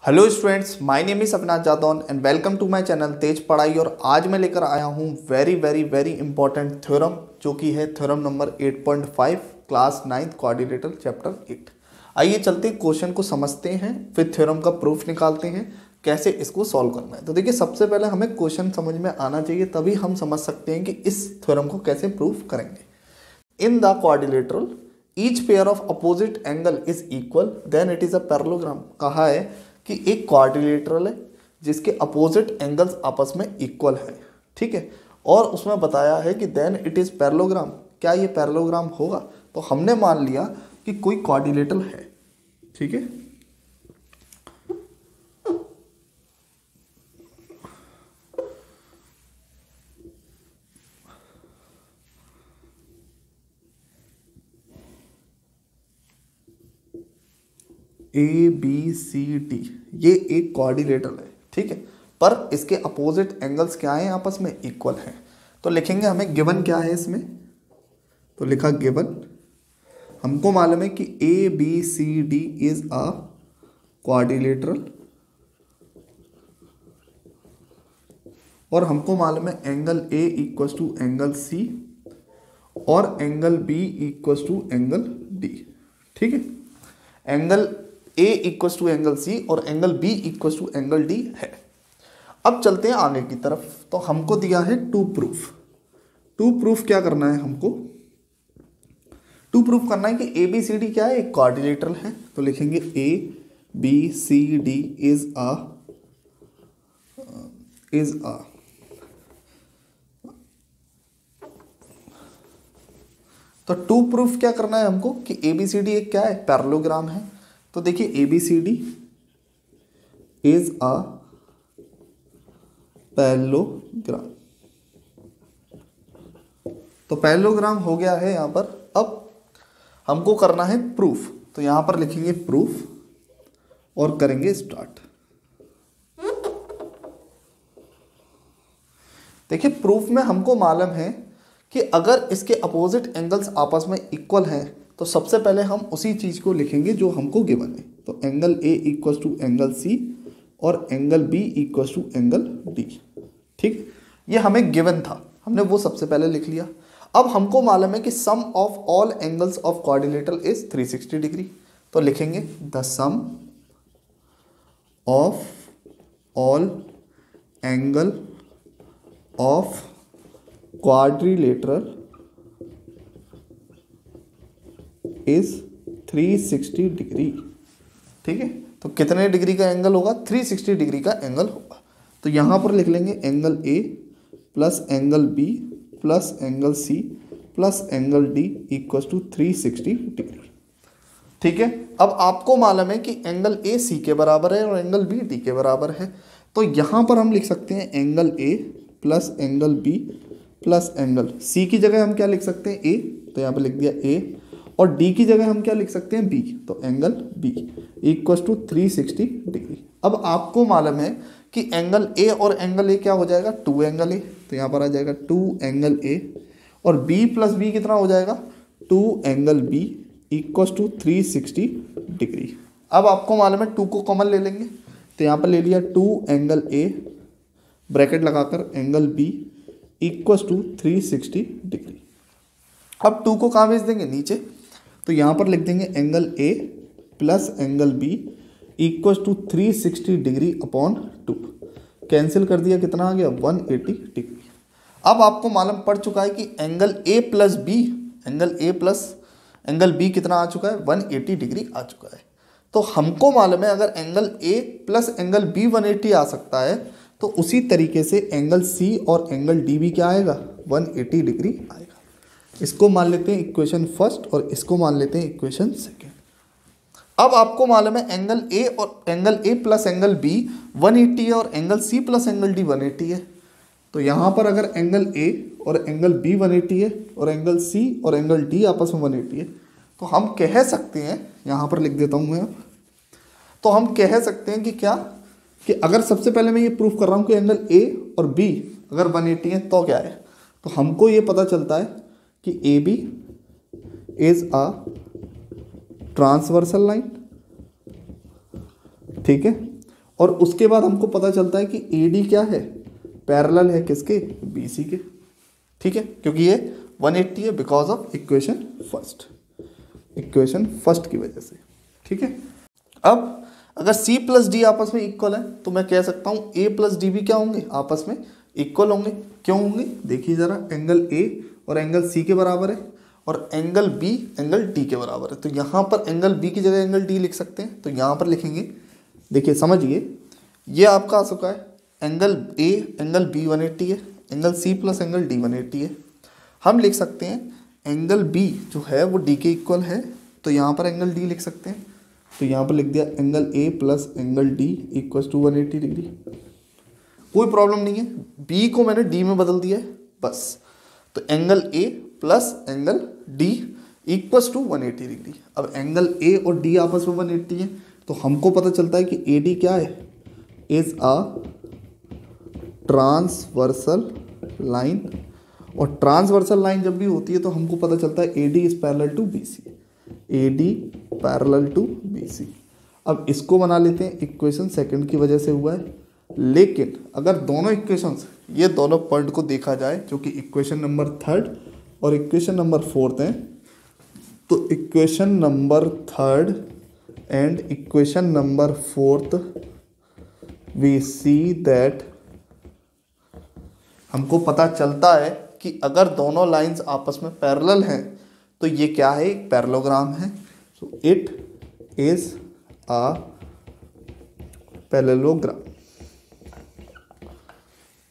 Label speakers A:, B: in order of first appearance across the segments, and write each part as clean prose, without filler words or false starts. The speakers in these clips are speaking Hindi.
A: Hello students, my name is Avinash Jadaun and welcome to my channel Tej Padhai. और आज मैं लेकर आया हूँ very very very important theorem, जो कि है theorem number 8.5 class 9th quadrilateral chapter 8। आइए चलते हैं, क्वेश्चन को समझते हैं, फिर थ्योरम का प्रूफ निकालते हैं कैसे इसको सॉल्व करना है। तो देखिए, सबसे पहले हमें क्वेश्चन समझ में आना चाहिए, तभी हम समझ सकते हैं कि इस थ्योरम को कैसे प्रूफ करेंगे। In the quadrilateral each pair of opposite angle is equal then it is a parallelogram. कहा है कि एक क्वाड्रिलेटरल है जिसके अपोजिट एंगल्स आपस में इक्वल है, ठीक है, और उसमें बताया है कि देन इट इज पैरेललोग्राम। क्या ये पैरेललोग्राम होगा? तो हमने मान लिया कि कोई क्वाड्रिलेटरल है, ठीक है। ए बी सी डी ये एक क्वाड्रिलेटरल है, ठीक है, पर इसके अपोजिट एंगल्स क्या हैं? आपस में इक्वल हैं। तो लिखेंगे, हमें गिवन क्या है इसमें, तो लिखा गिवन। हमको मालूम है कि A B C D is a quadrilateral, और हमको मालूम है angle A equal to angle C और angle B equal to angle D, ठीक है। Angle A equal to angle C और angle B equal to angle D है। अब चलते हैं आगे की तरफ। तो हमको दिया है टू प्रूफ। टू प्रूफ क्या करना है हमको? टू प्रूफ करना है कि ए बी सी डी क्या है? एक क्वाड्रिलेटरल है। तो लिखेंगे A B C D is a तो टू प्रूफ क्या करना है हमको कि ए बी सी डी एक क्या है? पैरेललोग्राम है। तो देखिए, A B C D is a parallelogram. तो पैरेललोग्राम हो गया है यहां पर। अब हमको करना है प्रूफ, तो यहां पर लिखेंगे प्रूफ और करेंगे स्टार्ट। देखिए, प्रूफ में हमको मालूम है कि अगर इसके अपोजिट एंगल्स आपस में इक्वल हैं तो सबसे पहले हम उसी चीज को लिखेंगे जो हमको गिवन है। तो angle A equal to angle C और angle B equal to angle D, ठीक। ये हमें गिवन था, हमने वो सबसे पहले लिख लिया। अब हमको मालूम है कि sum of all angles of quadrilateral is 360 degree. तो लिखेंगे the sum of all angle of quadrilateral is 360 degree, ठीक है। तो कितने डिग्री का एंगल होगा? 360 डिग्री का एंगल होगा। तो यहां पर लिख लेंगे angle A plus angle B plus angle C plus angle D equal to 360 degree, ठीक है। अब आपको मालूम है कि एंगल ए सी के बराबर है और एंगल बी डी के बराबर है। तो यहां पर हम लिख सकते हैं angle A plus angle B plus angle C की जगह हम क्या लिख सकते हैं? ए, तो यहाँ पे लिख दिया ए, और डी की जगह हम क्या लिख सकते हैं? बी, तो angle B equal to 360 degree. अब आपको मालूम है कि एंगल ए और एंगल ए क्या हो जाएगा? 2 एंगल ए, तो यहाँ पर आ जाएगा 2 एंगल ए, और बी प्लस बी कितना हो जाएगा? 2 angle B equal to 360 degree. अब आपको मालूम है 2 को कॉमन ले लेंगे, तो यहाँ पर ले लिया 2 एंगल ए ब्रैकेट लगाकर angle B equal to 360 degree. अब 2 को कहाँ भेज देंगे? नीचे। तो यहाँ पर लिख देंगे angle A plus angle B equal to 360 degree upon 2। Cancel कर दिया, कितना आ गया? 180 डिग्री। अब आपको मालूम पड़ चुका है कि angle A plus B, angle A plus angle B कितना आ चुका है? 180 डिग्री आ चुका है। तो हमको मालूम है अगर angle A plus angle B 180 आ सकता है, तो उसी तरीके से एंगल सी और एंगल डी भी क्या आएगा? 180 डिग्री आएगा। इसको मान लेते हैं इक्वेशन फर्स्ट और इसको मान लेते हैं इक्वेशन सेकेंड। अब आपको मालूम है एंगल ए और angle A plus angle B 180 है और angle C plus angle D 180 है। तो यहाँ पर अगर एंगल ए और एंगल बी 180 है और एंगल सी और एंगल डी आपस में 180 है, तो हम कह सकते हैं, यहाँ पर लिख देता हूँ मैं, तो हम कह सकते हैं कि क्या, कि अगर सबसे पहले मैं ये प्रूफ कर रहा हूँ कि एंगल ए और बी अगर 180 है तो क्या है, तो हमको ये पता चलता है कि A B is a transversal line, ठीक है, और उसके बाद हमको पता चलता है कि AD क्या है, पैरेलल है किसके, BC के। ठीक है, क्योंकि ये 180 है बिकॉज ऑफ इक्वेशन फर्स्ट की वजह से। ठीक है, अब अगर C प्लस D आपस में इक्वल है तो मैं कह सकता हूँ A प्लस D भी क्या होंगे, आपस में इक्वल होंगे। क्यों होंगे, देखिए जरा, एंगल A और एंगल C के बराबर है और एंगल B एंगल D के बराबर है। तो यहाँ पर एंगल B की जगह एंगल D लिख सकते हैं, तो यहाँ पर लिखेंगे, देखिए समझिए, ये आपका आ चुका है एंगल A एंगल B 180 है, angle C plus angle D 180 है। हम लिख सकते हैं एंगल B जो है वो D के इक्वल है, तो यहाँ पर एंगल D लिख सकते हैं। तो यहाँ पर लिख दिया angle A plus angle D equals to 180 degree. कोई प्रॉब्लम नहीं है, B को मैंने D में बदल दिया है बस। तो angle A plus angle D equals to 180 degree. अब एंगल A और D आपस में 180 है, तो हमको पता चलता है कि AD क्या है, इज अ ट्रांसवर्सल लाइन। और ट्रांसवर्सल लाइन जब भी होती है तो हमको पता चलता है AD is parallel to BC, AD parallel to BC। अब इसको बना लेते हैं, इक्वेशन सेकंड की वजह से हुआ है। लेकिन अगर दोनों इक्वेशंस, ये दोनों पॉइंट को देखा जाए जो कि इक्वेशन नंबर थर्ड और इक्वेशन नंबर फोर्थ हैं, तो equation number third and equation number fourth we see that, हमको पता चलता है कि अगर दोनों लाइंस आपस में पैरेलल हैं तो ये क्या है, एक पैरेललोग्राम है। So it is a parallelogram.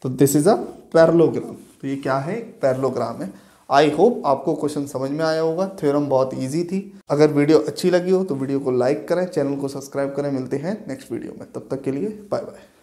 A: तो दिस इज अ पैरेललोग्राम, तो ये क्या है, पैरेललोग्राम है। आई होप आपको क्वेश्चन समझ में आया होगा, थ्योरम बहुत इजी थी। अगर वीडियो अच्छी लगी हो तो वीडियो को लाइक करें, चैनल को सब्सक्राइब करें। मिलते हैं नेक्स्ट वीडियो में, तब तक के लिए बाय बाय।